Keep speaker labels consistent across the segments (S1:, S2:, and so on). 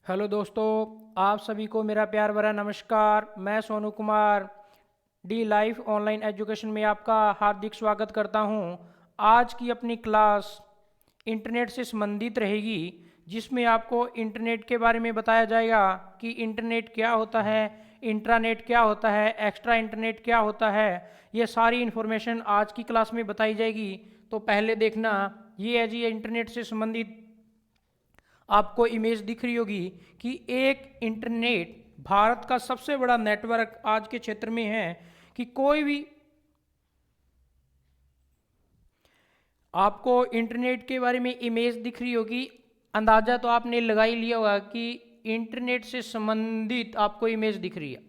S1: Hello दोस्तों, आप सभी को मेरा प्यार भरा नमस्कार। मैं Sonu Kumar D life online education में आपका हार्दिक स्वागत करता हूं। आज की अपनी क्लास इंटरनेट से संबंधित रहेगी, जिसमें आपको इंटरनेट के बारे में बताया जाएगा कि इंटरनेट क्या होता है, इंट्रानेट क्या होता है, एक्स्ट्रा इंटरनेट क्या होता है। ये सारी इन्फॉर्मेशन आज की क्लास में बताई जाएगी। तो पहले देखना, ये है जी इंटरनेट से संबंधित आपको इमेज दिख रही होगी कि एक इंटरनेट भारत का सबसे बड़ा नेटवर्क आज के क्षेत्र में है। कि कोई भी आपको इंटरनेट के बारे में इमेज दिख रही होगी, अंदाजा तो आपने लगा ही लिया होगा कि इंटरनेट से संबंधित आपको इमेज दिख रही है।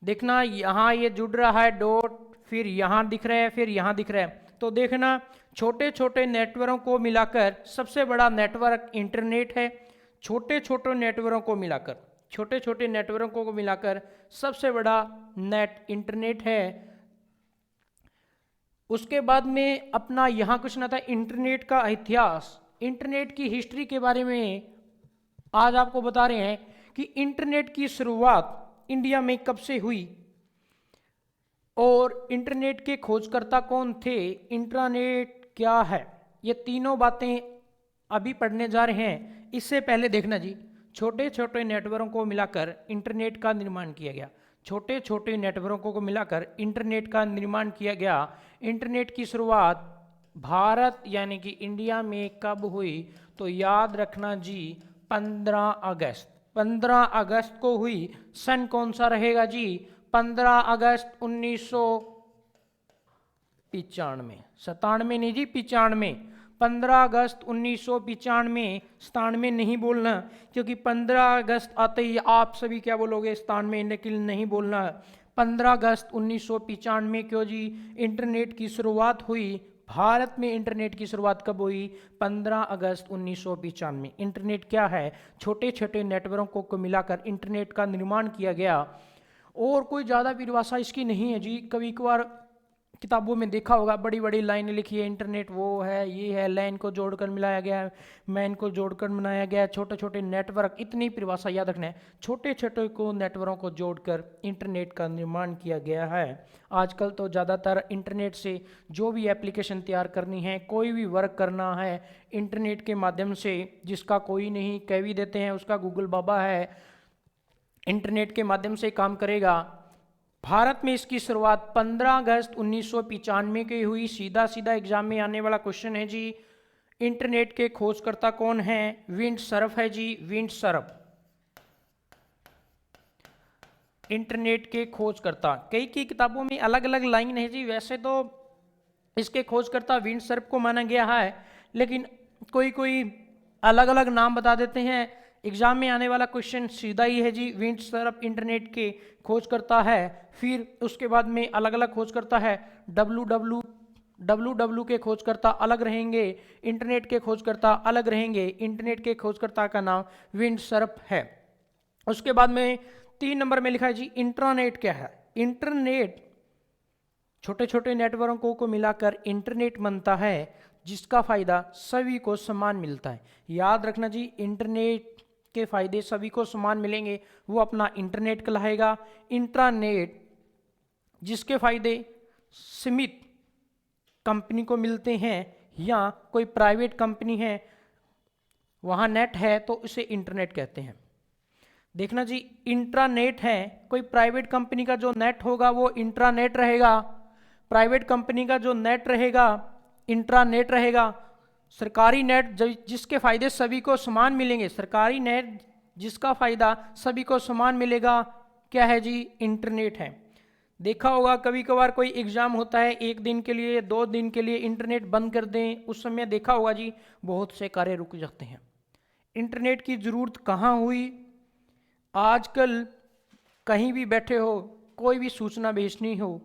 S1: देखना, यहाँ ये जुड़ रहा है डॉट, फिर यहाँ दिख रहा है, फिर यहाँ दिख रहा है। तो देखना, छोटे छोटे नेटवर्कों को मिलाकर सबसे बड़ा नेटवर्क इंटरनेट है। छोटे छोटे नेटवर्कों को मिलाकर छोटे छोटे नेटवर्कों को मिलाकर सबसे बड़ा नेट इंटरनेट है। उसके बाद में अपना यहाँ कुछ ना था, इंटरनेट का इतिहास, इंटरनेट की हिस्ट्री के बारे में आज आपको बता रहे हैं कि इंटरनेट की शुरुआत इंडिया में कब से हुई और इंटरनेट के खोजकर्ता कौन थे, इंट्रानेट क्या है। ये तीनों बातें अभी पढ़ने जा रहे हैं। इससे पहले देखना जी, छोटे छोटे नेटवर्कों को मिलाकर इंटरनेट का निर्माण किया गया। छोटे छोटे नेटवर्कों को मिलाकर इंटरनेट का निर्माण किया गया। इंटरनेट की शुरुआत भारत यानी कि इंडिया में कब हुई, तो याद रखना जी 15 अगस्त को हुई। सन कौन सा रहेगा जी, 15 अगस्त 1995, 97 नहीं जी, 95। 15 अगस्त 1995, 97 नहीं बोलना, क्योंकि 15 अगस्त आते ही आप सभी क्या बोलोगे, 97, लेकिन नहीं बोलना। 15 अगस्त 1995 क्यों जी, इंटरनेट की शुरुआत हुई। भारत में इंटरनेट की शुरुआत कब हुई, 15 अगस्त 1995। इंटरनेट क्या है, छोटे छोटे नेटवर्कों को मिलाकर इंटरनेट का निर्माण किया गया। और कोई ज़्यादा परिभाषा इसकी नहीं है जी। कभी कभार किताबों में देखा होगा, बड़ी बड़ी लाइनें लिखी है, इंटरनेट वो है, ये है, लाइन को जोड़कर मिलाया गया है, मैन को जोड़कर बनाया गया है, छोटे छोटे नेटवर्क। इतनी परिभाषा याद रखना है, छोटे छोटे को नेटवर्कों को जोड़कर इंटरनेट का निर्माण किया गया है। आजकल तो ज़्यादातर इंटरनेट से जो भी एप्लीकेशन तैयार करनी है, कोई भी वर्क करना है, इंटरनेट के माध्यम से, जिसका कोई नहीं कह भी देते हैं उसका गूगल बाबा है, इंटरनेट के माध्यम से काम करेगा। भारत में इसकी शुरुआत 15 अगस्त 1995 की हुई। सीधा सीधा एग्जाम में आने वाला क्वेश्चन है जी, इंटरनेट के खोजकर्ता कौन है, विंड सर्फ है जी, विंड सर्फ इंटरनेट के खोजकर्ता। कई कई किताबों में अलग अलग लाइन है जी। वैसे तो इसके खोजकर्ता विंड सर्फ को माना गया है, लेकिन कोई कोई अलग अलग नाम बता देते हैं। एग्जाम में आने वाला क्वेश्चन सीधा ही है जी, विंड सर्फ इंटरनेट के खोजकर्ता है। फिर उसके बाद में अलग अलग खोजकर्ता है, डब्ल्यू के खोजकर्ता अलग रहेंगे, इंटरनेट के खोजकर्ता अलग रहेंगे। इंटरनेट के खोजकर्ता का नाम विंड सर्फ है। उसके बाद में 3 नंबर में लिखा है जी, इंट्रानेट क्या है। इंटरनेट छोटे छोटे नेटवर्कों को मिलाकर इंटरनेट बनता है, जिसका फायदा सभी को समान मिलता है। याद रखना जी, इंटरनेट के फायदे सभी को समान मिलेंगे, वो अपना इंटरनेट कहलाएगा। इंट्रानेट जिसके फायदे सीमित कंपनी को मिलते हैं या कोई प्राइवेट कंपनी है वहाँ नेट है, तो उसे इंटरनेट कहते हैं। देखना जी, इंट्रानेट है, कोई प्राइवेट कंपनी का जो नेट होगा वो इंट्रानेट रहेगा, प्राइवेट कंपनी का जो नेट रहेगा इंट्रानेट रहेगा। सरकारी नेट जिसके फायदे सभी को समान मिलेंगे, सरकारी नेट जिसका फायदा सभी को समान मिलेगा, क्या है जी, इंटरनेट है। देखा होगा कभी कभार कोई एग्जाम होता है, 1 दिन के लिए 2 दिन के लिए इंटरनेट बंद कर दें, उस समय देखा होगा जी बहुत से कार्य रुक जाते हैं। इंटरनेट की ज़रूरत कहाँ हुई, आजकल कहीं भी बैठे हो, कोई भी सूचना भेजनी हो,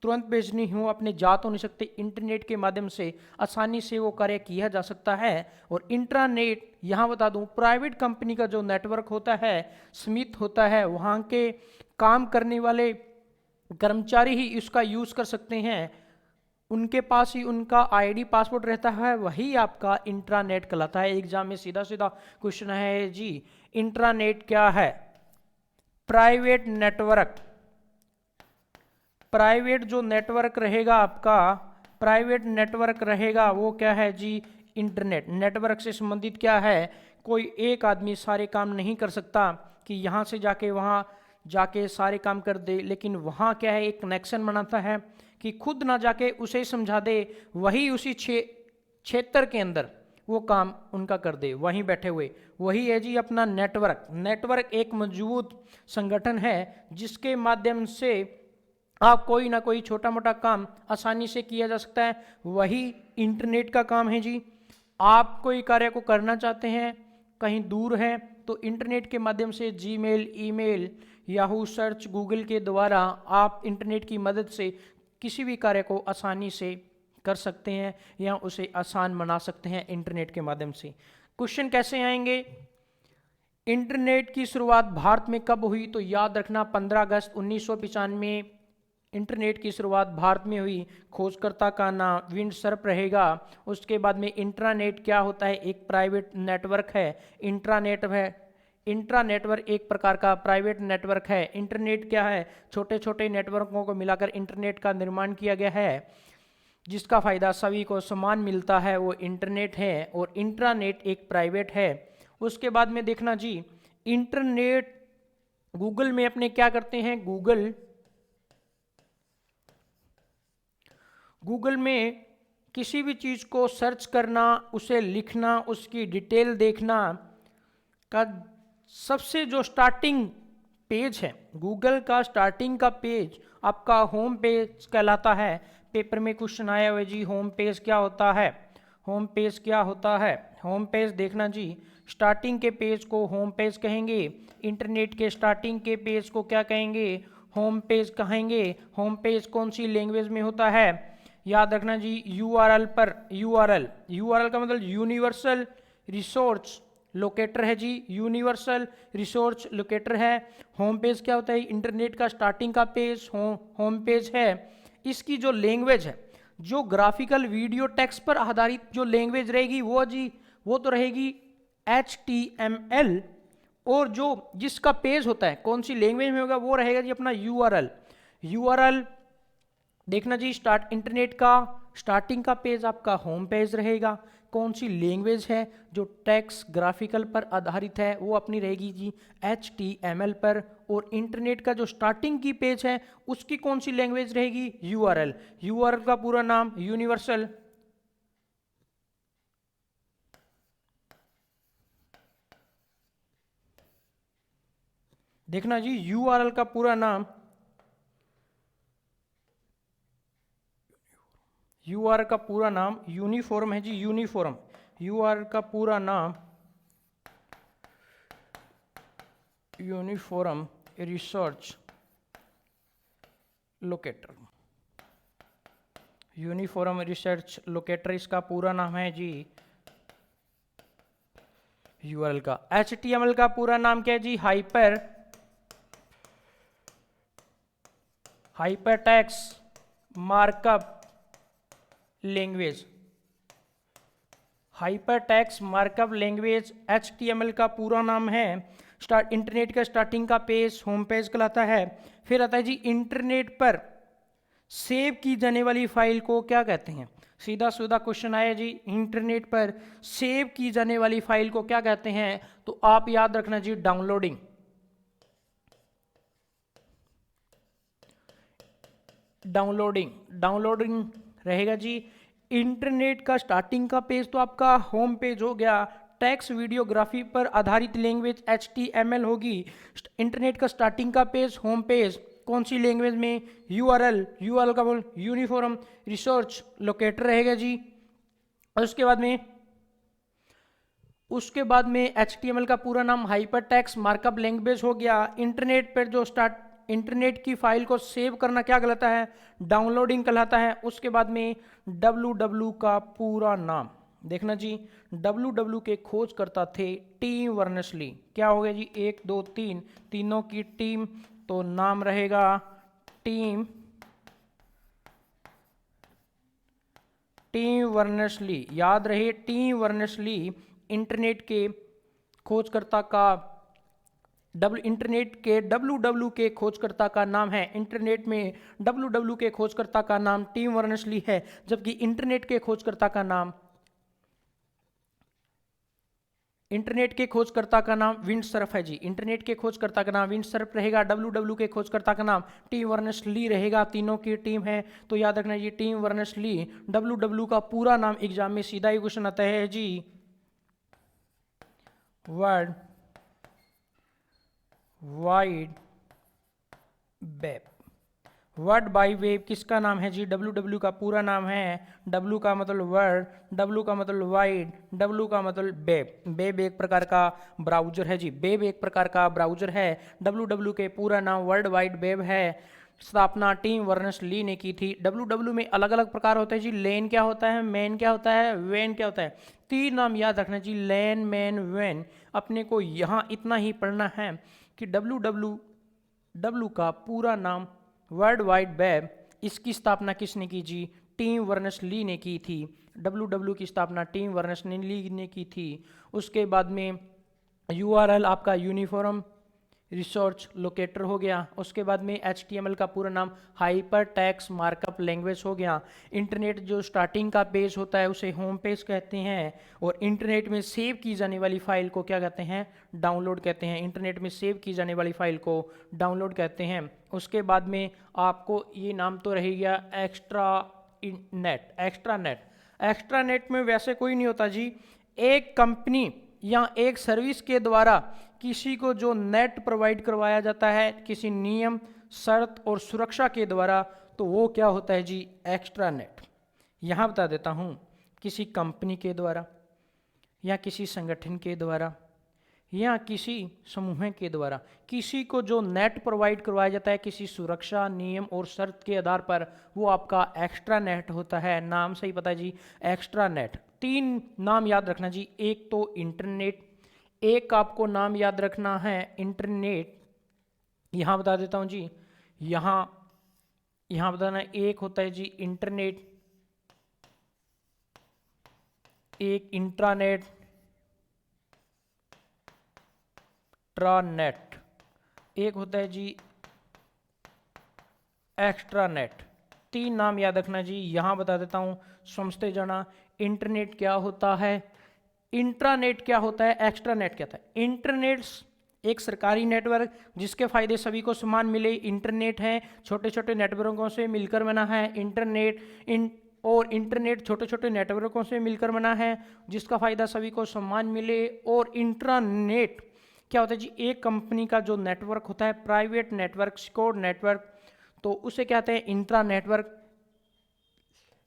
S1: तुरंत भेजनी हो, अपने जा तो नहीं सकते, इंटरनेट के माध्यम से आसानी से वो कार्य किया जा सकता है। और इंट्रानेट यहाँ बता दूँ, प्राइवेट कंपनी का जो नेटवर्क होता है, सीमित होता है, वहाँ के काम करने वाले कर्मचारी ही इसका यूज़ कर सकते हैं। उनके पास ही उनका आईडी पासवर्ड रहता है, वही आपका इंट्रानेट कहलाता है। एग्जाम में सीधा सीधा क्वेश्चन है जी, इंट्रानेट क्या है? Private network. प्राइवेट जो नेटवर्क रहेगा आपका, प्राइवेट नेटवर्क रहेगा वो क्या है जी? इंटरनेट। नेटवर्क से संबंधित क्या है? कोई एक आदमी सारे काम नहीं कर सकता कि यहाँ से जाके वहाँ जाके सारे काम कर दे, लेकिन वहाँ क्या है, एक कनेक्शन बनाता है कि खुद ना जाके उसे समझा दे, वही उसी क्षेत्र के अंदर वो काम उनका कर दे वहीं बैठे हुए। वही है जी अपना नेटवर्क। नेटवर्क एक मजबूत संगठन है जिसके माध्यम से आप कोई ना कोई छोटा मोटा काम आसानी से किया जा सकता है, वही इंटरनेट का काम है जी। आप कोई कार्य को करना चाहते हैं, कहीं दूर हैं, तो इंटरनेट के माध्यम से Gmail, email, Yahoo search, Google के द्वारा आप इंटरनेट की मदद से किसी भी कार्य को आसानी से कर सकते हैं या उसे आसान बना सकते हैं इंटरनेट के माध्यम से। क्वेश्चन कैसे आएंगे? इंटरनेट की शुरुआत भारत में कब हुई? तो याद रखना 15 अगस्त 1995 इंटरनेट की शुरुआत भारत में हुई। खोजकर्ता का नाम विंडसर्फ रहेगा। उसके बाद में इंट्रानेट क्या होता है? एक प्राइवेट नेटवर्क है। इंट्रानेटवर्क एक प्रकार का प्राइवेट नेटवर्क है। इंटरनेट क्या है? छोटे छोटे नेटवर्कों को मिलाकर इंटरनेट का निर्माण किया गया है, जिसका फायदा सभी को समान मिलता है, वो इंटरनेट है। और इंट्रानेट एक प्राइवेट है। उसके बाद में देखना जी, इंटरनेट गूगल में अपने क्या करते हैं? गूगल में किसी भी चीज़ को सर्च करना, उसे लिखना, उसकी डिटेल देखना का सबसे जो स्टार्टिंग पेज है, गूगल का स्टार्टिंग का पेज आपका होम पेज कहलाता है। पेपर में क्वेश्चन आया हुआ जी, होम पेज क्या होता है? होम पेज क्या होता है? होम पेज देखना जी, स्टार्टिंग के पेज को होम पेज कहेंगे। इंटरनेट के स्टार्टिंग के पेज को क्या कहेंगे? होम पेज कहेंगे। होम पेज कौन सी लैंग्वेज में होता है? याद रखना जी, यूआरएल पर यूआरएल का मतलब यूनिवर्सल रिसोर्स लोकेटर है जी, यूनिवर्सल रिसोर्स लोकेटर है। होम पेज क्या होता है? इंटरनेट का स्टार्टिंग का पेज होम पेज है। इसकी जो लैंग्वेज है, जो ग्राफिकल वीडियो टेक्स्ट पर आधारित जो लैंग्वेज रहेगी वो तो रहेगी HTML। और जो जिसका पेज होता है कौन सी लैंग्वेज में होगा, वो रहेगा जी अपना यूआरएल। देखना जी, इंटरनेट का स्टार्टिंग का पेज आपका होम पेज रहेगा। कौन सी लैंग्वेज है? जो टेक्स्ट ग्राफिकल पर आधारित है वो अपनी रहेगी जी HTML पर। और इंटरनेट का जो स्टार्टिंग की पेज है उसकी कौन सी लैंग्वेज रहेगी? यूआरएल का पूरा नाम यूनिवर्सल। देखना जी, यूआरएल का पूरा नाम यूआरएल का पूरा नाम यूनिफॉर्म है जी, यूनिफॉर्म। यूआरएल का पूरा नाम uniform research locator. Uniform research locator इसका पूरा नाम है जी यूआरएल का। HTML का पूरा नाम क्या है जी? Hypertext markup language. Hypertext markup language HTML का पूरा नाम है। इंटरनेट का स्टार्टिंग का पेज होम पेज कहलाता है। फिर आता है जी, इंटरनेट पर सेव की जाने वाली फाइल को क्या कहते हैं? सीधा सीधा क्वेश्चन आया जी, इंटरनेट पर सेव की जाने वाली फाइल को क्या कहते हैं? तो आप याद रखना जी, डाउनलोडिंग रहेगा जी। इंटरनेट का स्टार्टिंग का पेज तो आपका होम पेज हो गया। टेक्स्ट वीडियोग्राफी पर आधारित लैंग्वेज HTML होगी। इंटरनेट का स्टार्टिंग का पेज होम पेज कौन सी लैंग्वेज में? यूआरएल का बोल यूनिफॉर्म रिसोर्स लोकेटर रहेगा जी। और उसके बाद में HTML का पूरा नाम हाइपरटेक्स्ट मार्कअप लैंग्वेज हो गया। इंटरनेट पर जो इंटरनेट की फाइल को सेव करना क्या कहलाता है? डाउनलोडिंग कहलाता है। उसके बाद में www का पूरा नाम देखना जी, www के खोजकर्ता थे टिम बर्नर्स-ली। क्या हो गया जी? 1 2 3 तीनों की टीम, तो नाम रहेगा टिम टिम वर्नर्स-ली, याद रहे टिम वर्नर्स-ली इंटरनेट के खोजकर्ता का इंटरनेट के डब्ल्यू के खोजकर्ता का नाम है। इंटरनेट में डब्ल्यू के खोजकर्ता का नाम टिम वर्नर्स-ली है, जबकि इंटरनेट के खोजकर्ता का नाम विंडसर्फ है जी। इंटरनेट के खोजकर्ता का नाम विंडसर्फ रहेगा, डब्ल्यू के खोजकर्ता का नाम टिम वर्नर्स-ली रहेगा। तीनों की टीम है, तो याद रखना जी टिम वर्नर्स-ली। डब्ल्यू का पूरा नाम एग्जाम में सीधा ही क्वेश्चन आता है जी, world wide web. World wide web किसका नाम है जी? डब्ल्यू का पूरा नाम है। डब्ल्यू का मतलब वर्ल्ड, डब्ल्यू का मतलब वाइड, डब्ल्यू का मतलब वेब। वेब एक प्रकार का ब्राउजर है जी, वेब एक प्रकार का ब्राउजर है। डब्ल्यू के पूरा नाम वर्ल्ड वाइड वेब है। स्थापना टिम वर्नर्स-ली ने की थी। डब्ल्यू में अलग अलग प्रकार होते हैं जी। लेन क्या होता है, मैन क्या होता है, वेन क्या होता है। तीन नाम याद रखना जी, लेन, मैन, वेन। अपने को यहाँ इतना ही पढ़ना है कि डब्ल्यू का पूरा नाम वर्ल्ड वाइड वेब, इसकी स्थापना किसने की जी? टिम वर्नर्स-ली ने की थी। डब्ल्यू की स्थापना टिम वर्नर्स-ली ने की थी। उसके बाद में URL आपका यूनिफॉर्म रिसोर्स लोकेटर हो गया। उसके बाद में HTML का पूरा नाम हाइपर टेक्स्ट मार्कअप लैंग्वेज हो गया। इंटरनेट जो स्टार्टिंग का पेज होता है उसे होम पेज कहते हैं, और इंटरनेट में सेव की जाने वाली फाइल को क्या कहते हैं? डाउनलोड कहते हैं। इंटरनेट में सेव की जाने वाली फाइल को डाउनलोड कहते हैं। उसके बाद में आपको ये नाम तो रह गया एक्स्ट्रा नेट में वैसे कोई नहीं होता जी। एक कंपनी या एक सर्विस के द्वारा किसी को जो नेट प्रोवाइड करवाया जाता है किसी नियम, शर्त और सुरक्षा के द्वारा, तो वो क्या होता है जी? Extra net. यहाँ बता देता हूँ, किसी कंपनी के द्वारा या किसी संगठन के द्वारा या किसी समूह के द्वारा किसी को जो नेट प्रोवाइड करवाया जाता है किसी सुरक्षा, नियम और शर्त के आधार पर, वो आपका एक्स्ट्रा नेट होता है। नाम से ही पता है जी, एक्स्ट्रा नेट। तीन नाम याद रखना जी, एक तो इंटरनेट, एक आपको नाम याद रखना है इंटरनेट। यहाँ बता देता हूँ जी, यहाँ बताना, एक होता है जी इंटरनेट, एक इंट्रानेट, ट्रानेट, एक होता है जी एक्स्ट्रा नेट। तीन नाम याद रखना जी। यहाँ बता देता हूँ, समझते जाना। इंटरनेट क्या होता है, इंट्रानेट क्या होता है, एक्स्ट्रा नेट क्या होता है। इंटरनेट एक सरकारी नेटवर्क जिसके फायदे सभी को समान मिले। इंटरनेट है छोटे छोटे नेटवर्कों से मिलकर बना है। इंटरनेट छोटे छोटे नेटवर्कों से मिलकर बना है जिसका फायदा सभी को समान मिले। और इंट्रानेट क्या होता है जी? एक कंपनी का जो नेटवर्क होता है, प्राइवेट नेटवर्क, सिक्योर नेटवर्क, तो उसे क्या कहते हैं? Intra network.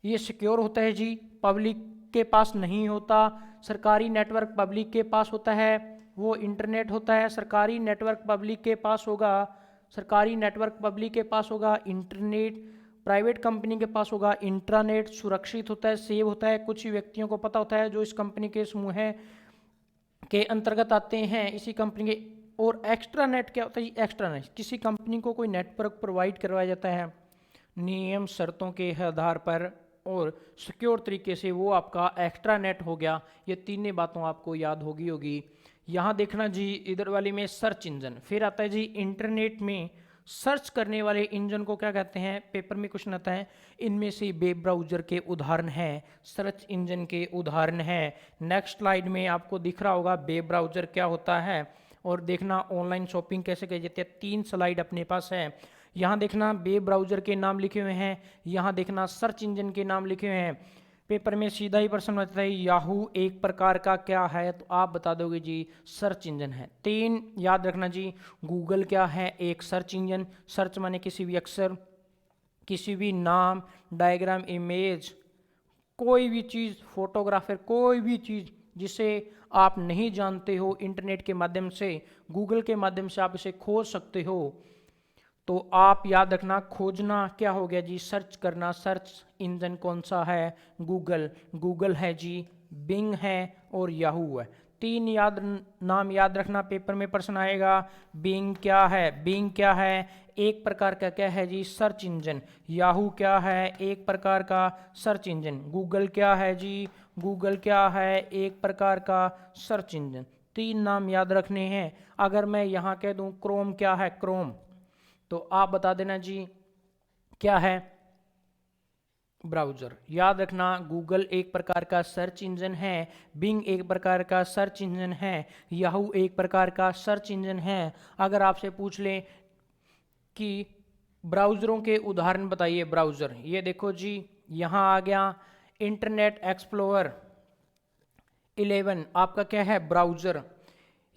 S1: ये सिक्योर होता है जी, पब्लिक के पास नहीं होता। सरकारी नेटवर्क पब्लिक के पास होता है, वो इंटरनेट होता है। सरकारी नेटवर्क पब्लिक के पास होगा, इंटरनेट प्राइवेट कंपनी के पास होगा। इंट्रानेट सुरक्षित होता है, सेव होता है, कुछ ही व्यक्तियों को पता होता है जो इस कंपनी के समूह के अंतर्गत आते हैं, इसी कंपनी के। और एक्स्ट्रा नेट क्या होता है? एक्स्ट्रा नेट किसी कंपनी को कोई नेटवर्क प्रोवाइड करवाया जाता है नियम शर्तों के आधार पर और सिक्योर तरीके से, वो आपका एक्स्ट्रा नेट हो गया। ये तीनों बातों आपको याद होगी। यहाँ देखना जी, इधर वाली में सर्च इंजन, फिर आता है जी इंटरनेट में सर्च करने वाले इंजन को क्या कहते हैं? पेपर में क्वेश्चन आता है। इनमें से वेब ब्राउजर के उदाहरण हैं, सर्च इंजन के उदाहरण हैं। नेक्स्ट स्लाइड में आपको दिख रहा होगा वेब ब्राउजर क्या होता है, और देखना ऑनलाइन शॉपिंग कैसे की जाती है। 3 स्लाइड अपने पास है। यहाँ देखना वेब ब्राउजर के नाम लिखे हुए हैं, यहाँ देखना सर्च इंजन के नाम लिखे हुए हैं। पेपर में सीधा ही प्रश्न आता है याहू एक प्रकार का क्या है, तो आप बता दोगे जी सर्च इंजन है। 3 याद रखना जी, गूगल क्या है? एक सर्च इंजन। सर्च माने किसी भी अक्षर, किसी भी नाम, डायग्राम, इमेज, कोई भी चीज़, फोटोग्राफर, कोई भी चीज़ जिसे आप नहीं जानते हो, इंटरनेट के माध्यम से, गूगल के माध्यम से आप इसे खोज सकते हो। तो आप याद रखना, खोजना क्या हो गया जी? सर्च करना। सर्च इंजन कौन सा है? गूगल है जी, बिंग है और याहू है। तीन नाम याद रखना, पेपर में प्रश्न आएगा। बिंग क्या है? बिंग क्या है? एक प्रकार का क्या है जी? Search engine. याहू क्या है? एक प्रकार का सर्च इंजन। गूगल क्या है जी? गूगल क्या है? एक प्रकार का सर्च इंजन। तीन नाम याद रखने हैं। अगर मैं यहाँ कह दूँ क्रोम क्या है? क्रोम, तो आप बता देना जी क्या है? ब्राउज़र। याद रखना, गूगल एक प्रकार का सर्च इंजन है, बिंग एक प्रकार का सर्च इंजन है, याहू एक प्रकार का सर्च इंजन है। अगर आपसे पूछ लें कि ब्राउज़रों के उदाहरण बताइए ब्राउज़र, ये देखो जी यहाँ आ गया इंटरनेट एक्सप्लोरर 11, आपका क्या है? ब्राउज़र।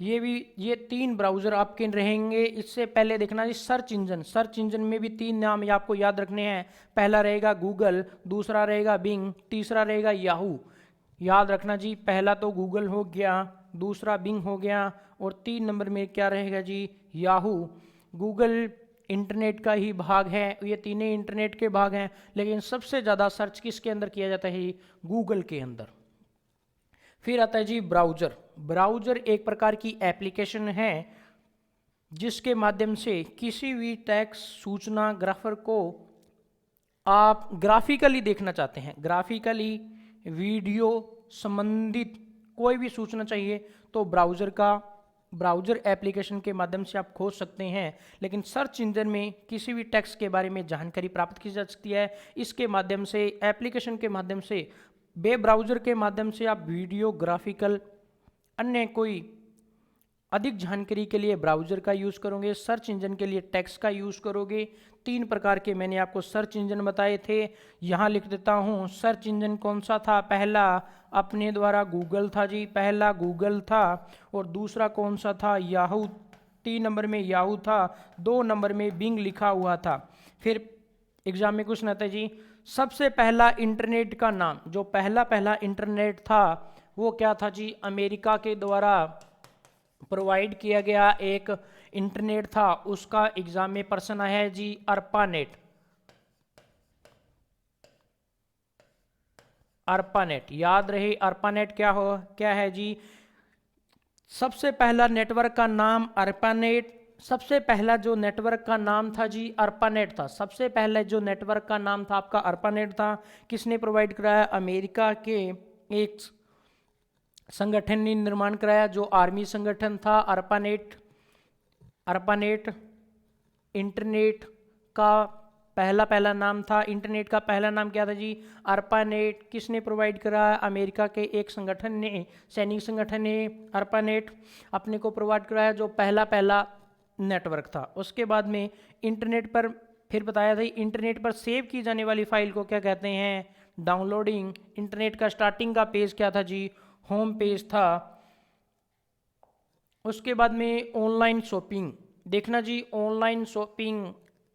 S1: ये तीन ब्राउज़र आपके रहेंगे। इससे पहले देखना जी सर्च इंजन। सर्च इंजन में भी तीन नाम आपको याद रखने हैं। पहला रहेगा गूगल, दूसरा रहेगा बिंग, तीसरा रहेगा याहू। याद रखना जी, पहला तो गूगल हो गया, दूसरा बिंग हो गया, और 3 नंबर में क्या रहेगा जी? याहू। गूगल इंटरनेट का ही भाग है, ये तीनों इंटरनेट के भाग हैं, लेकिन सबसे ज़्यादा सर्च किसके अंदर किया जाता है? गूगल के अंदर। फिर आता है जी ब्राउज़र। ब्राउज़र एक प्रकार की एप्लीकेशन है जिसके माध्यम से किसी भी टेक्स्ट, सूचना, ग्राफर को आप ग्राफिकली देखना चाहते हैं, ग्राफिकली वीडियो संबंधित कोई भी सूचना चाहिए तो ब्राउज़र एप्लीकेशन के माध्यम से आप खोज सकते हैं। लेकिन सर्च इंजन में किसी भी टेक्स्ट के बारे में जानकारी प्राप्त की जा सकती है। इसके माध्यम से, एप्लीकेशन के माध्यम से, वेब ब्राउज़र के माध्यम से आप वीडियो, ग्राफिकल, अन्य कोई अधिक जानकारी के लिए ब्राउज़र का यूज़ करोगे, सर्च इंजन के लिए टेक्स्ट का यूज़ करोगे। 3 प्रकार के मैंने आपको सर्च इंजन बताए थे। यहाँ लिख देता हूँ सर्च इंजन कौन सा था? पहला अपने द्वारा गूगल था जी, पहला गूगल था, और दूसरा कौन सा था? याहू। 3 नंबर में याहू था, 2 नंबर में बिंग लिखा हुआ था। फिर एग्जाम में क्वेश्चन आता है जी सबसे पहला इंटरनेट का नाम, जो पहला इंटरनेट था वो क्या था जी? अमेरिका के द्वारा प्रोवाइड किया गया एक इंटरनेट था, उसका एग्जाम में प्रश्न आया है जी अर्पानेट। अर्पानेट याद रहे, अर्पानेट क्या है जी? सबसे पहला नेटवर्क का नाम अर्पानेट, सबसे पहला जो नेटवर्क का नाम था जी अर्पानेट था। सबसे पहले जो नेटवर्क का नाम था आपका अर्पानेट था। किसने प्रोवाइड कराया? अमेरिका के एक संगठन ने निर्माण कराया, जो आर्मी संगठन था। अर्पानेट इंटरनेट का पहला नाम था। इंटरनेट का पहला नाम क्या था जी? अर्पानेट। किसने प्रोवाइड करा? अमेरिका के एक संगठन ने, सैनिक संगठन ने अर्पानेट अपने को प्रोवाइड कराया, जो पहला नेटवर्क था। उसके बाद में इंटरनेट पर फिर बताया था इंटरनेट पर सेव की जाने वाली फाइल को क्या कहते हैं? डाउनलोडिंग। इंटरनेट का स्टार्टिंग का पेज क्या था जी? होम पेज था। उसके बाद में ऑनलाइन शॉपिंग देखना जी, ऑनलाइन शॉपिंग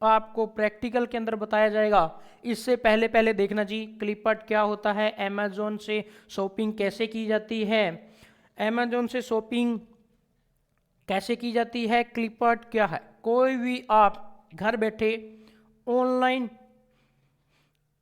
S1: आपको प्रैक्टिकल के अंदर बताया जाएगा। इससे पहले देखना जी क्लिपआर्ट क्या होता है, अमेजोन से शॉपिंग कैसे की जाती है, अमेजोन से शॉपिंग कैसे की जाती है, क्लिपआर्ट क्या है। कोई भी आप घर बैठे ऑनलाइन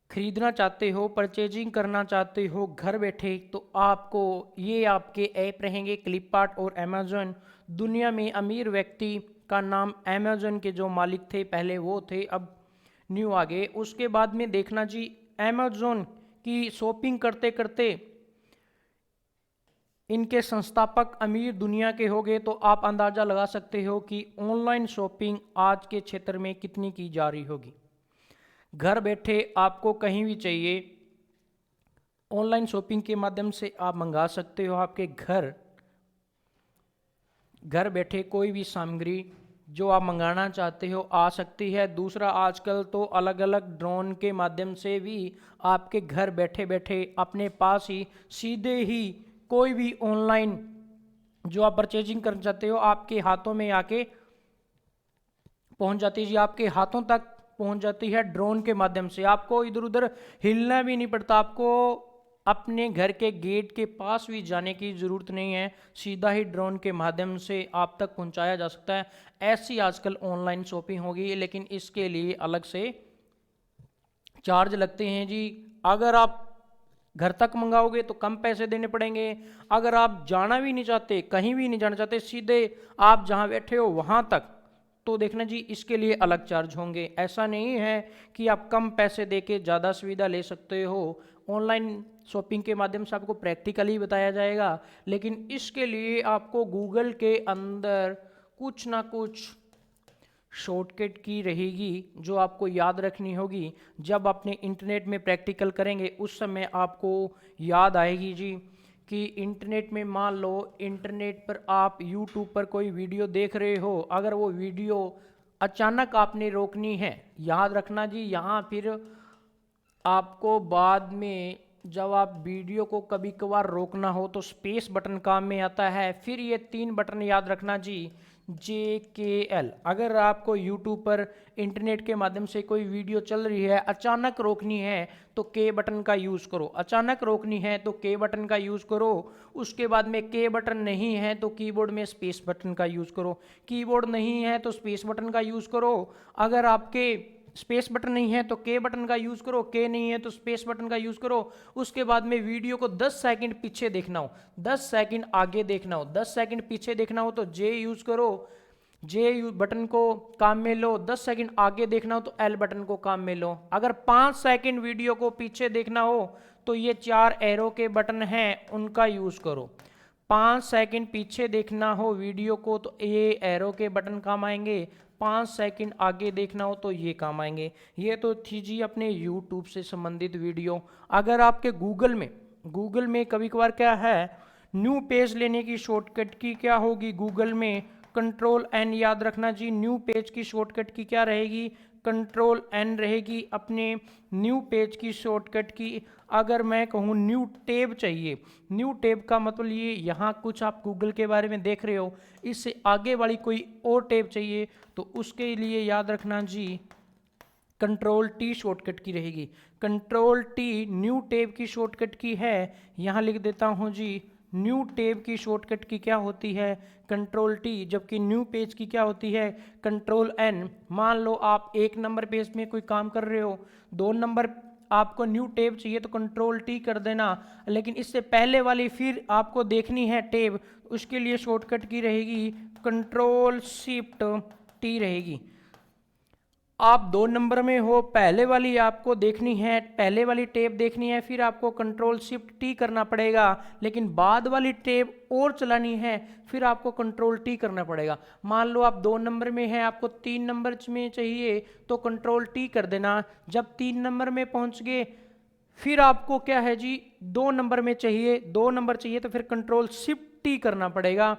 S1: खरीदना चाहते हो, परचेजिंग करना चाहते हो घर बैठे, तो आपको ये आपके ऐप रहेंगे क्लिपआर्ट और अमेजोन। दुनिया में अमीर व्यक्ति का नाम अमेजोन के जो मालिक थे पहले वो थे, अब न्यू आ गए। उसके बाद में देखना जी अमेजोन की शॉपिंग करते करते इनके संस्थापक अमीर दुनिया के हो गए, तो आप अंदाज़ा लगा सकते हो कि ऑनलाइन शॉपिंग आज के क्षेत्र में कितनी की जा रही होगी। घर बैठे आपको कहीं भी चाहिए ऑनलाइन शॉपिंग के माध्यम से आप मंगा सकते हो। आपके घर बैठे कोई भी सामग्री जो आप मंगाना चाहते हो आ सकती है। दूसरा, आजकल तो अलग अलग ड्रोन के माध्यम से भी आपके घर बैठे बैठे अपने पास ही सीधे ही कोई भी ऑनलाइन जो आप परचेजिंग करना चाहते हो आपके हाथों में आके पहुंच जाती है जी, आपके हाथों तक पहुंच जाती है ड्रोन के माध्यम से। आपको इधर उधर हिलना भी नहीं पड़ता, आपको अपने घर के गेट के पास भी जाने की ज़रूरत नहीं है, सीधा ही ड्रोन के माध्यम से आप तक पहुंचाया जा सकता है। ऐसी आजकल ऑनलाइन शॉपिंग होगी, लेकिन इसके लिए अलग से चार्ज लगते हैं जी। अगर आप घर तक मंगाओगे तो कम पैसे देने पड़ेंगे। अगर आप जाना भी नहीं चाहते, कहीं भी नहीं जाना चाहते, सीधे आप जहां बैठे हो वहां तक, तो देखना जी इसके लिए अलग चार्ज होंगे। ऐसा नहीं है कि आप कम पैसे देके ज़्यादा सुविधा ले सकते हो। ऑनलाइन शॉपिंग के माध्यम से आपको प्रैक्टिकली बताया जाएगा, लेकिन इसके लिए आपको गूगल के अंदर कुछ ना कुछ शॉर्टकट की रहेगी जो आपको याद रखनी होगी। जब अपने इंटरनेट में प्रैक्टिकल करेंगे उस समय आपको याद आएगी जी कि इंटरनेट में मान लो इंटरनेट पर आप यूट्यूब पर कोई वीडियो देख रहे हो, अगर वो वीडियो अचानक आपने रोकनी है, याद रखना जी यहाँ फिर आपको बाद में जब आप वीडियो को कभी कभार रोकना हो तो स्पेस बटन काम में आता है। फिर ये 3 बटन याद रखना जी, JKL। अगर आपको यूट्यूब पर इंटरनेट के माध्यम से कोई वीडियो चल रही है, अचानक रोकनी है तो K बटन का यूज़ करो, अचानक रोकनी है तो K बटन का यूज़ करो। उसके बाद में K बटन नहीं है तो कीबोर्ड में स्पेस बटन का यूज़ करो, कीबोर्ड नहीं है तो स्पेस बटन का यूज़ करो। अगर आपके स्पेस बटन नहीं है तो K बटन का यूज़ करो, K नहीं है तो स्पेस बटन का यूज़ करो। उसके बाद में वीडियो को 10 सेकंड पीछे देखना हो, 10 सेकंड आगे देखना हो, 10 सेकंड पीछे देखना हो तो J यूज़ करो, J बटन को काम में लो। 10 सेकंड आगे देखना हो तो L बटन को काम में लो। अगर 5 सेकंड वीडियो को पीछे देखना हो तो ये 4 एरो के बटन हैं, उनका यूज़ करो। 5 सेकंड पीछे देखना हो वीडियो को तो ये एरो के बटन काम आएंगे, 5 सेकंड आगे देखना हो तो ये काम आएंगे। ये तो थी जी अपने यूट्यूब से संबंधित वीडियो। अगर आपके गूगल में कभी कभार क्या है, न्यू पेज लेने की शॉर्टकट की क्या होगी, गूगल में Ctrl+N याद रखना जी। न्यू पेज की शॉर्टकट की क्या रहेगी, Ctrl+N रहेगी अपने न्यू पेज की शॉर्टकट की। अगर मैं कहूँ न्यू टैब चाहिए, न्यू टैब का मतलब ये यहाँ कुछ आप गूगल के बारे में देख रहे हो, इससे आगे वाली कोई और टैब चाहिए तो उसके लिए याद रखना जी Ctrl+T शॉर्टकट की रहेगी। Ctrl+T न्यू टैब की शॉर्टकट की है, यहाँ लिख देता हूँ जी। न्यू टैब की शॉर्टकट की क्या होती है, Ctrl+T, जबकि न्यू पेज की क्या होती है, Ctrl+N। मान लो आप 1 नंबर पेज में कोई काम कर रहे हो, 2 नंबर आपको न्यू टैब चाहिए तो Ctrl+T कर देना, लेकिन इससे पहले वाली फिर आपको देखनी है टैब, उसके लिए शॉर्टकट की रहेगी Ctrl+Shift+T रहेगी। आप 2 नंबर में हो, पहले वाली आपको देखनी है, पहले वाली टैब देखनी है, फिर आपको Ctrl+Shift+T करना पड़ेगा, लेकिन बाद वाली टैब और चलानी है फिर आपको Ctrl+T करना पड़ेगा। मान लो आप 2 नंबर में हैं, आपको 3 नंबर में चाहिए तो Ctrl+T कर देना। जब 3 नंबर में पहुंच गए फिर आपको क्या है जी 2 नंबर में चाहिए, 2 नंबर चाहिए तो फिर Ctrl+Shift+T करना पड़ेगा।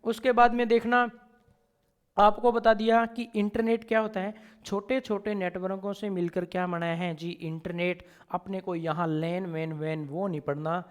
S1: उसके बाद में देखना, आपको बता दिया कि इंटरनेट क्या होता है। छोटे छोटे नेटवर्कों से मिलकर क्या बनाया है जी इंटरनेट। अपने को यहाँ लैन वैन वो नहीं पढ़ना,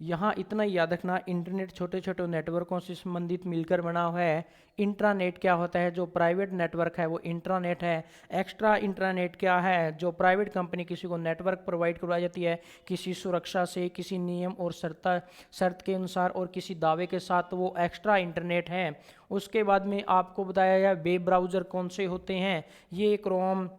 S1: यहाँ इतना ही याद रखना, इंटरनेट छोटे छोटे नेटवर्कों से संबंधित मिलकर बना हुआ है। इंट्रानेट क्या होता है, जो प्राइवेट नेटवर्क है वो इंट्रानेट है। एक्स्ट्रा इंट्रानेट क्या है, जो प्राइवेट कंपनी किसी को नेटवर्क प्रोवाइड करवाई जाती है किसी सुरक्षा से, किसी नियम और शर्त के अनुसार और किसी दावे के साथ, तो वो एक्स्ट्रा इंटरनेट है। उसके बाद में आपको बताया गया वेब ब्राउज़र कौन से होते हैं, ये क्रोम,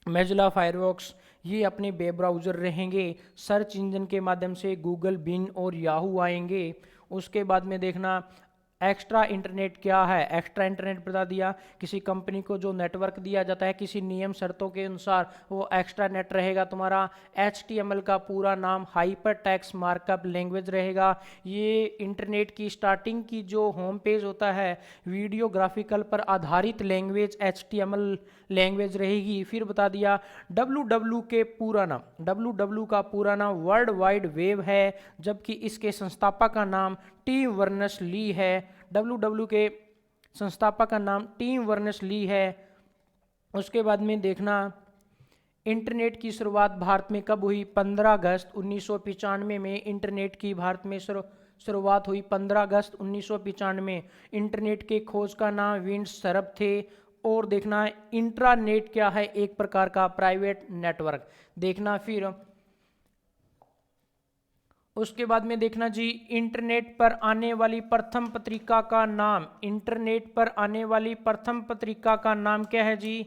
S1: मोज़िला फायरफॉक्स, ये अपने वेब ब्राउज़र रहेंगे। सर्च इंजन के माध्यम से गूगल, बिंग और याहू आएंगे। उसके बाद में देखना एक्स्ट्रा इंटरनेट क्या है। एक्स्ट्रा इंटरनेट बता दिया, किसी कंपनी को जो नेटवर्क दिया जाता है किसी नियम शर्तों के अनुसार, वो एक्स्ट्रा नेट रहेगा तुम्हारा। HTML का पूरा नाम हाइपर टेक्स्ट मार्कअप लैंग्वेज रहेगा। ये इंटरनेट की स्टार्टिंग की जो होम पेज होता है वीडियो ग्राफिकल पर आधारित लैंग्वेज HTML लैंग्वेज रहेगी। फिर बता दिया WW के पूरा नाम, WW का पूरा नाम वर्ल्ड वाइड वेब है, जबकि इसके संस्थापक का नाम टिम बर्नर्स-ली है। WW के संस्थापक का नाम टिम बर्नर्स-ली है। उसके बाद में देखना इंटरनेट की शुरुआत भारत में कब हुई, 15 अगस्त 1995 में इंटरनेट की भारत में शुरुआत हुई। 15 अगस्त 1995। इंटरनेट के खोज का नाम विंड-सर्फ थे। और देखना इंट्रानेट क्या है, एक प्रकार का प्राइवेट नेटवर्क देखना। फिर उसके बाद में देखना जी इंटरनेट पर आने वाली प्रथम पत्रिका का नाम, इंटरनेट पर आने वाली प्रथम पत्रिका का नाम क्या है जी,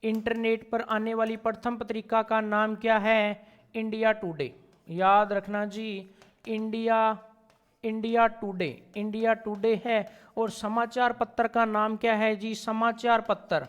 S1: इंटरनेट पर आने वाली प्रथम पत्रिका का नाम क्या है, इंडिया टुडे, याद रखना जी, इंडिया टुडे, इंडिया टुडे है। और समाचार पत्र का नाम क्या है जी? समाचार पत्र,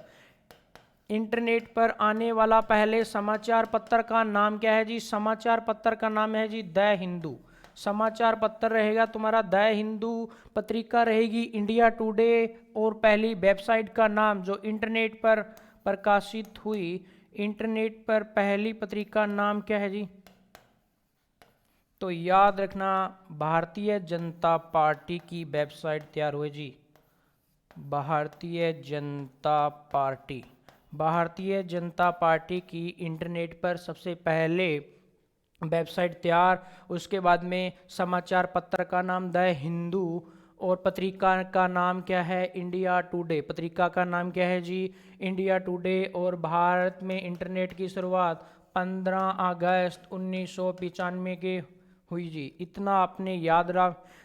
S1: इंटरनेट पर आने वाला पहले समाचार पत्र का नाम क्या है जी? समाचार पत्र का नाम है जी द हिंदू। समाचार पत्र रहेगा तुम्हारा द हिंदू, पत्रिका रहेगी इंडिया टुडे, और पहली वेबसाइट का नाम जो इंटरनेट पर प्रकाशित हुई, इंटरनेट पर पहली पत्रिका नाम क्या है जी? तो याद रखना, भारतीय जनता पार्टी की वेबसाइट तैयार हुई जी, भारतीय जनता पार्टी। भारतीय जनता पार्टी की इंटरनेट पर सबसे पहले वेबसाइट तैयार, उसके बाद में समाचार पत्र का नाम द हिंदू, और पत्रिका का नाम क्या है? India today. पत्रिका का नाम क्या है जी? India today. और भारत में इंटरनेट की शुरुआत 15 अगस्त 1995 के हुई जी। इतना आपने याद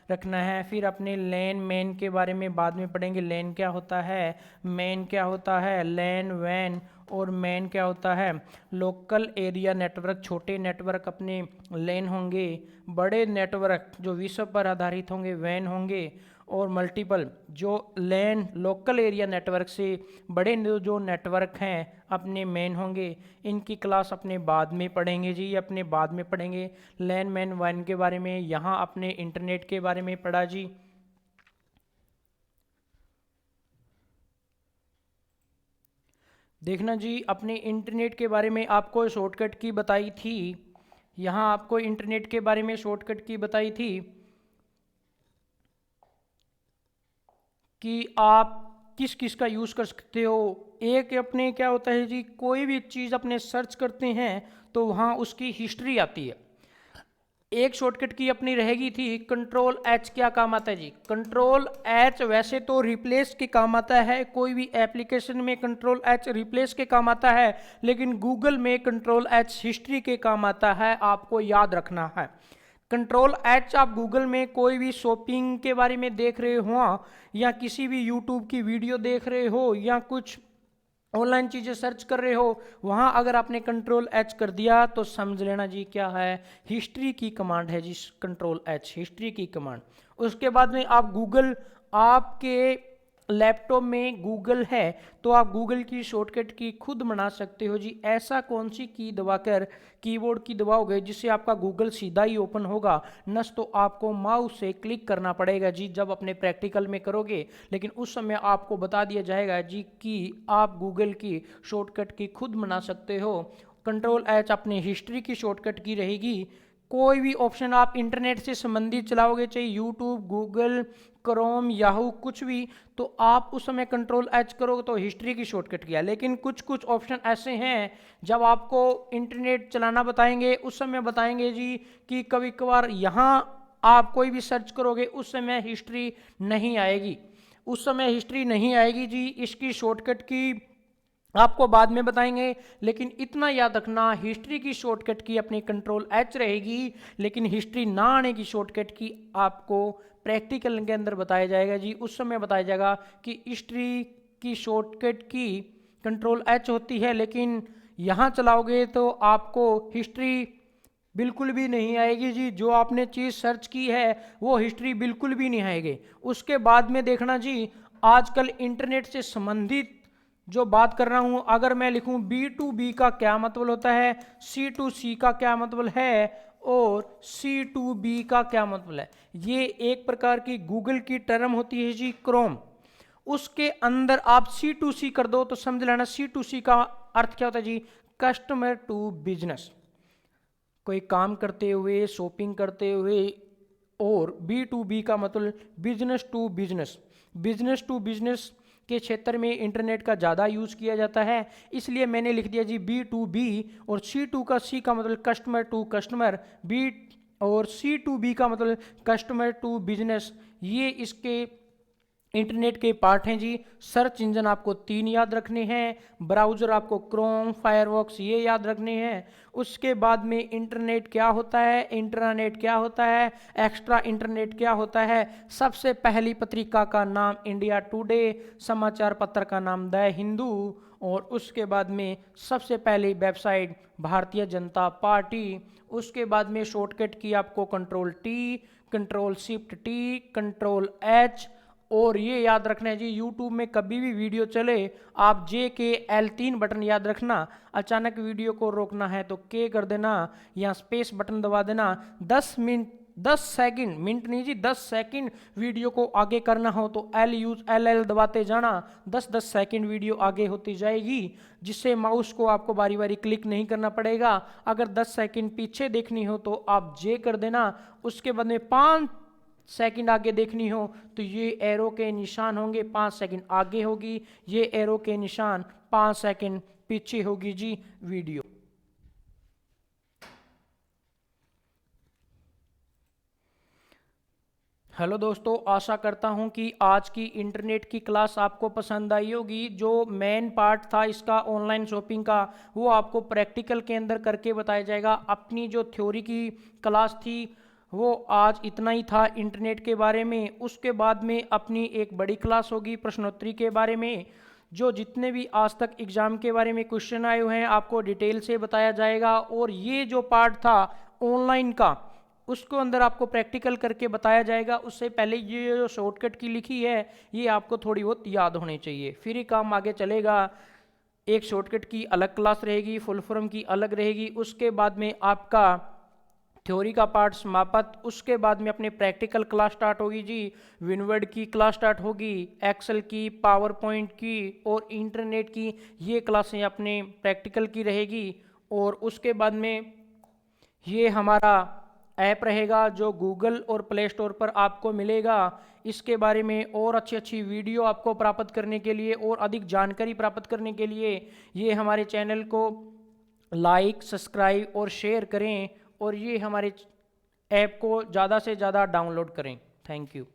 S1: रखना है। फिर अपने लैन मैन के बारे में बाद में पढ़ेंगे। लैन क्या होता है, मैन क्या होता है, लैन वैन और मैन क्या होता है। लोकल एरिया नेटवर्क, छोटे नेटवर्क अपने लैन होंगे, बड़े नेटवर्क जो विश्व पर आधारित होंगे वैन होंगे, और मल्टीपल जो लैन लोकल एरिया नेटवर्क से बड़े जो नेटवर्क हैं अपने मैन होंगे। इनकी क्लास अपने बाद में पढ़ेंगे जी, अपने बाद में पढ़ेंगे। लैन मैन वैन के बारे में यहाँ अपने इंटरनेट के बारे में पढ़ा जी। देखना जी, अपने इंटरनेट के बारे में आपको शॉर्टकट की बताई थी, यहाँ आपको इंटरनेट के बारे में शॉर्टकट की बताई थी कि आप किस किस का यूज़ कर सकते हो। एक अपने क्या होता है जी, कोई भी चीज़ अपने सर्च करते हैं तो वहाँ उसकी हिस्ट्री आती है। एक शॉर्टकट की अपनी रहेगी थी कंट्रोल एच। क्या काम आता है जी? कंट्रोल एच वैसे तो रिप्लेस के काम आता है, कोई भी एप्लीकेशन में कंट्रोल एच रिप्लेस के काम आता है, लेकिन गूगल में कंट्रोल एच हिस्ट्री के काम आता है, आपको याद रखना है। कंट्रोल एच आप गूगल में कोई भी शॉपिंग के बारे में देख रहे हो, या किसी भी यूट्यूब की वीडियो देख रहे हो, या कुछ ऑनलाइन चीज़ें सर्च कर रहे हो, वहाँ अगर आपने कंट्रोल एच कर दिया तो समझ लेना जी क्या है, हिस्ट्री की कमांड है जी, कंट्रोल एच हिस्ट्री की कमांड। उसके बाद में आप गूगल, आपके लैपटॉप में गूगल है तो आप गूगल की शॉर्टकट की खुद बना सकते हो जी। ऐसा कौन सी की दबाकर कीबोर्ड की दबाओगे जिससे आपका गूगल सीधा ही ओपन होगा, नस तो आपको माउस से क्लिक करना पड़ेगा जी जब अपने प्रैक्टिकल में करोगे, लेकिन उस समय आपको बता दिया जाएगा जी कि आप गूगल की शॉर्टकट की खुद बना सकते हो। कंट्रोल एच अपनी हिस्ट्री की शॉर्टकट की रहेगी। कोई भी ऑप्शन आप इंटरनेट से संबंधित चलाओगे, चाहे यूट्यूब, गूगल, क्रोम, याहू, कुछ भी, तो आप उस समय कंट्रोल एच करोगे तो हिस्ट्री की शॉर्टकट किया। लेकिन कुछ कुछ ऑप्शन ऐसे हैं जब आपको इंटरनेट चलाना बताएंगे उस समय बताएंगे जी कि कभी कभार यहाँ आप कोई भी सर्च करोगे उस समय हिस्ट्री नहीं आएगी, उस समय हिस्ट्री नहीं आएगी जी। इसकी शॉर्टकट की आपको बाद में बताएंगे, लेकिन इतना याद रखना, हिस्ट्री की शॉर्टकट की अपनी कंट्रोल एच रहेगी, लेकिन हिस्ट्री ना आने की शॉर्टकट की आपको प्रैक्टिकल के अंदर बताया जाएगा जी। उस समय बताया जाएगा कि हिस्ट्री की शॉर्टकट की कंट्रोल एच होती है, लेकिन यहाँ चलाओगे तो आपको हिस्ट्री बिल्कुल भी नहीं आएगी जी। जो आपने चीज़ सर्च की है वो हिस्ट्री बिल्कुल भी नहीं आएगी। उसके बाद में देखना जी, आजकल इंटरनेट से संबंधित जो बात कर रहा हूं, अगर मैं लिखूं B2B का क्या मतलब होता है, C2C का क्या मतलब है, और C2B का क्या मतलब है, ये एक प्रकार की गूगल की टर्म होती है जी, क्रोम। उसके अंदर आप C2C कर दो तो समझ लेना C2C का अर्थ क्या होता है जी, कस्टमर टू बिजनेस, कोई काम करते हुए, शॉपिंग करते हुए। और B2B का मतलब business to business, business to business के क्षेत्र में इंटरनेट का ज़्यादा यूज़ किया जाता है, इसलिए मैंने लिख दिया जी B2B। और C का मतलब कस्टमर टू कस्टमर, और C2B का मतलब कस्टमर टू बिजनेस। ये इसके इंटरनेट के पार्ट हैं जी। सर्च इंजन आपको 3 याद रखने हैं, ब्राउज़र आपको क्रोम, फायरफॉक्स ये याद रखने हैं। उसके बाद में इंटरनेट क्या होता है, इंट्रानेट क्या होता है, एक्स्ट्रा इंटरनेट क्या होता है। सबसे पहली पत्रिका का नाम इंडिया टुडे, समाचार पत्र का नाम द हिंदू, और उसके बाद में सबसे पहली वेबसाइट भारतीय जनता पार्टी। उसके बाद में शॉर्टकट की आपको control T, control shift T, control H, और ये याद रखना है जी, यूट्यूब में कभी भी वीडियो चले आप जे के एल 3 बटन याद रखना। अचानक वीडियो को रोकना है तो के कर देना या स्पेस बटन दबा देना। 10 मिनट 10 सेकंड, मिनट नहीं जी 10 सेकंड वीडियो को आगे करना हो तो एल यूज एल एल दबाते जाना। 10-10 सेकंड वीडियो आगे होती जाएगी, जिससे माउस को आपको बारी बारी क्लिक नहीं करना पड़ेगा। अगर 10 सेकंड पीछे देखनी हो तो आप जे कर देना। उसके बाद में 5 सेकंड आगे देखनी हो तो ये एरो के निशान होंगे, 5 सेकंड आगे होगी, ये एरो के निशान 5 सेकंड पीछे होगी जी वीडियो। हेलो दोस्तों, आशा करता हूं कि आज की इंटरनेट की क्लास आपको पसंद आई होगी। जो मेन पार्ट था इसका ऑनलाइन शॉपिंग का, वो आपको प्रैक्टिकल के अंदर करके बताया जाएगा। अपनी जो थ्योरी की क्लास थी वो आज इतना ही था इंटरनेट के बारे में। उसके बाद में अपनी एक बड़ी क्लास होगी प्रश्नोत्तरी के बारे में। जो जितने भी आज तक एग्ज़ाम के बारे में क्वेश्चन आए हुए हैं आपको डिटेल से बताया जाएगा। और ये जो पार्ट था ऑनलाइन का, उसको अंदर आपको प्रैक्टिकल करके बताया जाएगा। उससे पहले ये जो शॉर्टकट की लिखी है ये आपको थोड़ी बहुत याद होनी चाहिए, फिर ही काम आगे चलेगा। एक शॉर्टकट की अलग क्लास रहेगी, फुल फॉर्म की अलग रहेगी। उसके बाद में आपका थ्योरी का पार्ट समाप्त। उसके बाद में अपने प्रैक्टिकल क्लास स्टार्ट होगी जी। विनवर्ड की क्लास स्टार्ट होगी, एक्सेल की, पावर पॉइंट की और इंटरनेट की, ये क्लासें अपने प्रैक्टिकल की रहेगी। और उसके बाद में ये हमारा ऐप रहेगा जो गूगल और प्ले स्टोर पर आपको मिलेगा। इसके बारे में और अच्छी अच्छी वीडियो आपको प्राप्त करने के लिए और अधिक जानकारी प्राप्त करने के लिए ये हमारे चैनल को लाइक, सब्सक्राइब और शेयर करें, और ये हमारे ऐप को ज़्यादा से ज़्यादा डाउनलोड करें। Thank you.